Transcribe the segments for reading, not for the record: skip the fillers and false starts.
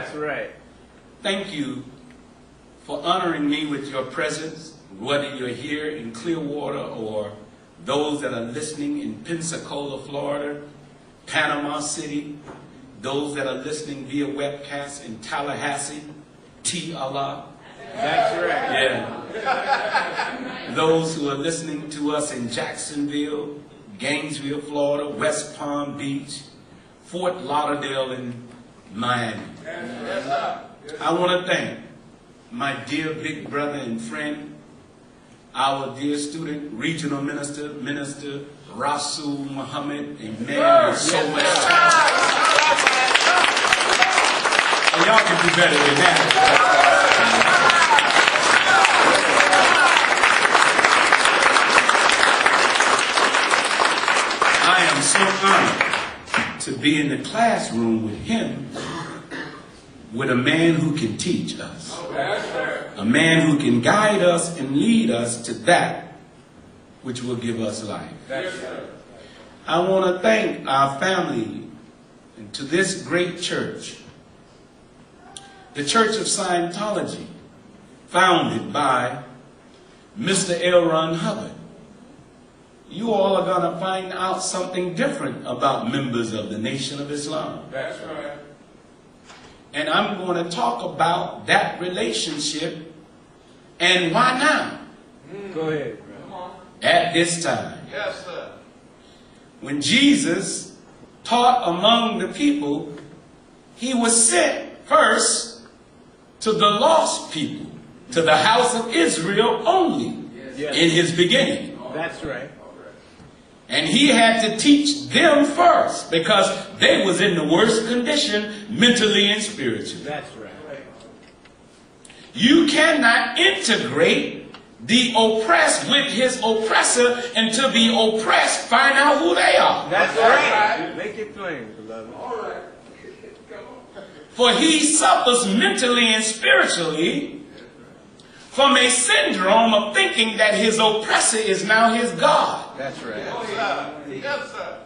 That's right. Thank you for honoring me with your presence, whether you're here in Clearwater or those that are listening in Pensacola, Florida, Panama City, those that are listening via webcast in Tallahassee, Allah. That's right. Yeah. Those who are listening to us in Jacksonville, Gainesville, Florida, West Palm Beach, Fort Lauderdale, and Miami. I want to thank my dear big brother and friend, our dear student, regional minister, Minister Rasul Muhammad, a man with so much talent. And y'all can do better than that. I am so honored to be in the classroom with him, with a man who can teach us, a man who can guide us and lead us to that which will give us life. I want to thank our family and to this great church, the Church of Scientology, founded by Mr. L. Ron Hubbard. You all are going to find out something different about members of the Nation of Islam. That's right. And I'm going to talk about that relationship and why now. Go ahead. At this time. Yes, sir. When Jesus taught among the people, he was sent first to the lost people, to the house of Israel only, in his beginning. That's right. And he had to teach them first because they was in the worst condition mentally and spiritually. That's right. You cannot integrate the oppressed with his oppressor until the oppressed find out who they are. That's right. Make it plain, beloved. All right. For he suffers mentally and spiritually from a syndrome of thinking that his oppressor is now his God. That's right. Yes, sir.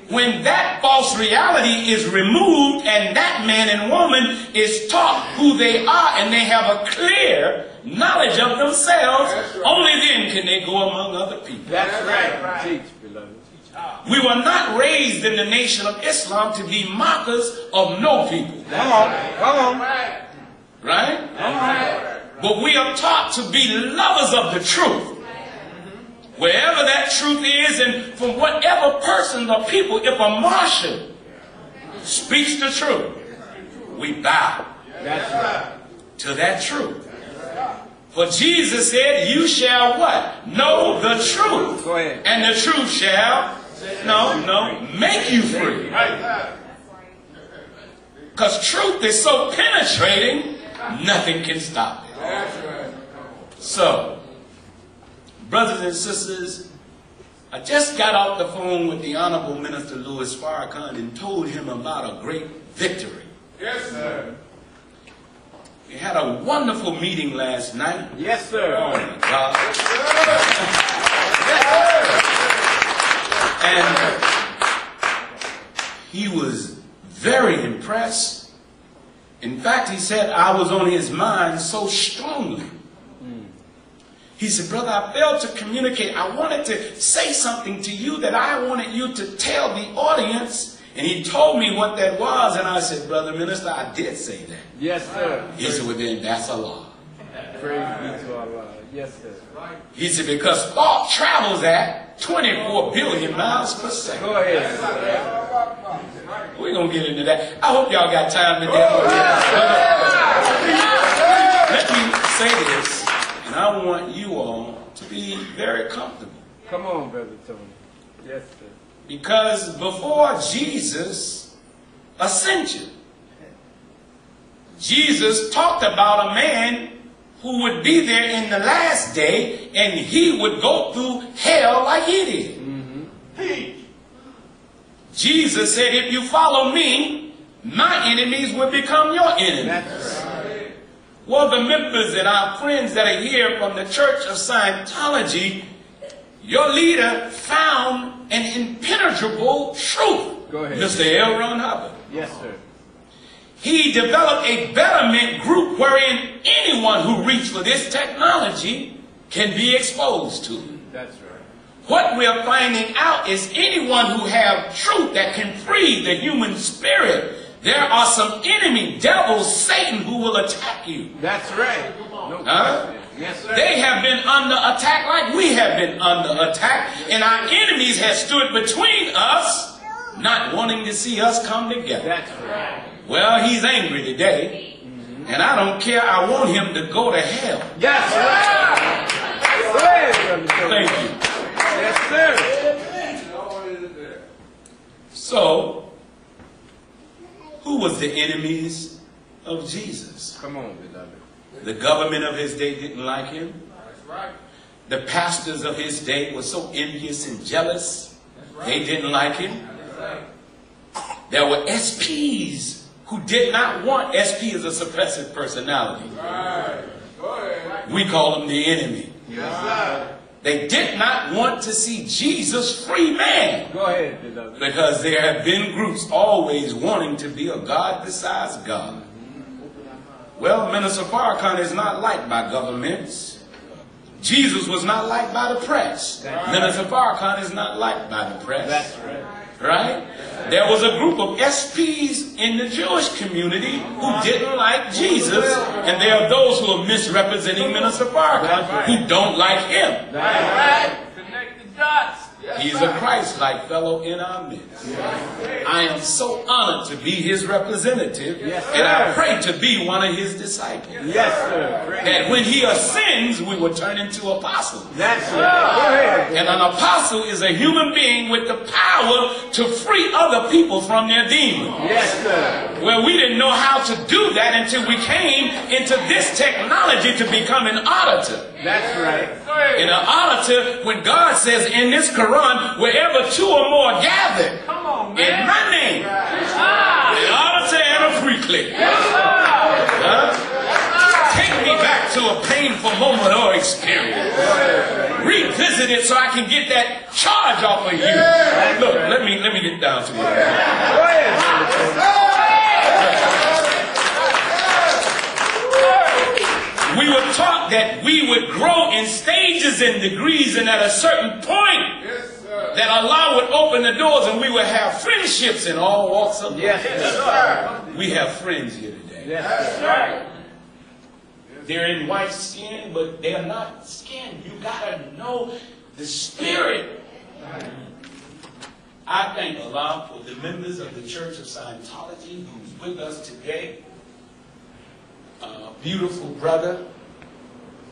When that false reality is removed and that man and woman is taught who they are and they have a clear knowledge of themselves, only then can they go among other people. That's right. Teach, beloved. We were not raised in the Nation of Islam to be mockers of no people. Come on. Come on. Right? But we are taught to be lovers of the truth. Wherever that truth is and from whatever person or people, if a marshal speaks the truth, we bow to that truth. For Jesus said, you shall what? Know the truth. Go ahead. And the truth shall, make you free. Because truth is so penetrating, nothing can stop it. So, brothers and sisters, I just got off the phone with the Honorable Minister Louis Farrakhan and told him about a great victory. Yes, sir. We had a wonderful meeting last night. Yes, sir. Oh, my God. And he was very impressed. In fact, he said I was on his mind so strongly. He said, brother, I failed to communicate. I wanted to say something to you that I wanted you to tell the audience. And he told me what that was. And I said, brother minister, I did say that. Yes, sir. He said, well then, that's a lie. Praise be to Allah. Yes, sir. He said, because thought travels at 24 billion miles per second. Go ahead. We're going to get into that. I hope y'all got time today. Let me say this, and I want you all to be very comfortable. Come on, Brother Tony. Yes, sir. Because before Jesus' ascension, Jesus talked about a man who would be there in the last day and he would go through hell like he did. Jesus said, if you follow me, my enemies will become your enemies. That's right. Well, the members and our friends that are here from the Church of Scientology, your leader found an impenetrable truth. Go ahead. Mr. L. Ron Hubbard. Yes, sir. he developed a betterment group wherein anyone who reached for this technology can be exposed to it. That's right. What we're finding out is anyone who have truth that can free the human spirit, there are some enemy devils, Satan, who will attack you. That's right. No Huh? Yes, sir. They have been under attack like we have been under attack, and our enemies have stood between us, not wanting to see us come together. That's right. Well, he's angry today, and I don't care. I want him to go to hell. That's right. Go ahead, Brother Tony. Thank you. Yes, sir. So, who was the enemies of Jesus? Come on, beloved. The government of his day didn't like him. That's right. The pastors of his day were so envious and jealous. They didn't like him. There were SPs who did not want. SP is a suppressive personality. Right. Go ahead. We call them the enemy. Yes, sir. They did not want to see Jesus free man. Go ahead, beloved. Because there have been groups always wanting to be a God besides God. Well, Minister Farrakhan is not liked by governments. Jesus was not liked by the press. Minister Farrakhan is not liked by the press. That's right. Right? There was a group of SPs in the Jewish community who didn't like Jesus, and there are those who are misrepresenting Minister Farrakhan who don't like him. That's right. Connect the dots. He's a Christ-like fellow in our midst. I am so honored to be his representative, and I pray to be one of his disciples. Yes, sir. That when he ascends, we will turn into apostles. That's right. Go ahead. And an apostle is a human being with the power to free other people from their demons. Yes, sir. Well, we didn't know how to do that until we came into this technology to become an auditor. That's right. In an auditor, when God says in this Quran, wherever two or more gathered in my name, an auditor and a free click. Take me back to a painful moment or experience. Revisit it so I can get that charge off of you. Look, let me get down to it. Go ahead. We were taught that we would grow in stages and degrees, and at a certain point, that Allah would open the doors and we would have friendships in all walks of life. Yes, sir. We have friends here today. Yes, sir. They're in white skin, but they're not skin. You gotta know the spirit. I thank Allah for the members of the Church of Scientology who's with us today. Beautiful brother.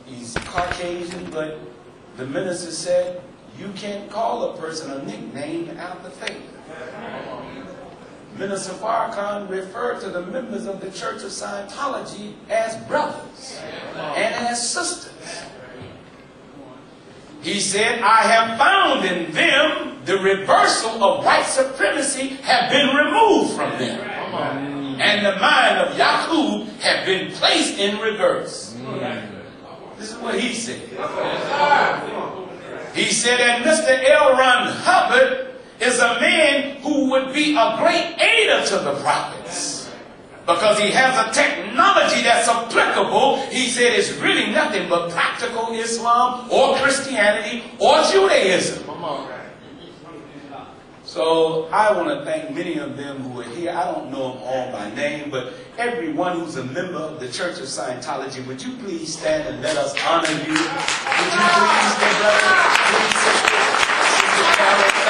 He's Caucasian, but the minister said, you can't call a person a nickname out the faith. Minister Farrakhan referred to the members of the Church of Scientology as brothers and as sisters. He said, I have found in them the reversal of white supremacy have been removed from them. And the mind of Yaqub have been placed in reverse. This is what he said. He said that Mr. L. Ron Hubbard is a man who would be a great aider to the prophets. Because he has a technology that's applicable. He said it's really nothing but practical Islam or Christianity or Judaism. So I want to thank many of them who are here. I don't know them all by name, but everyone who's a member of the Church of Scientology, would you please stand and let us honor you? Would you please, dear brother, please, Sister Carol,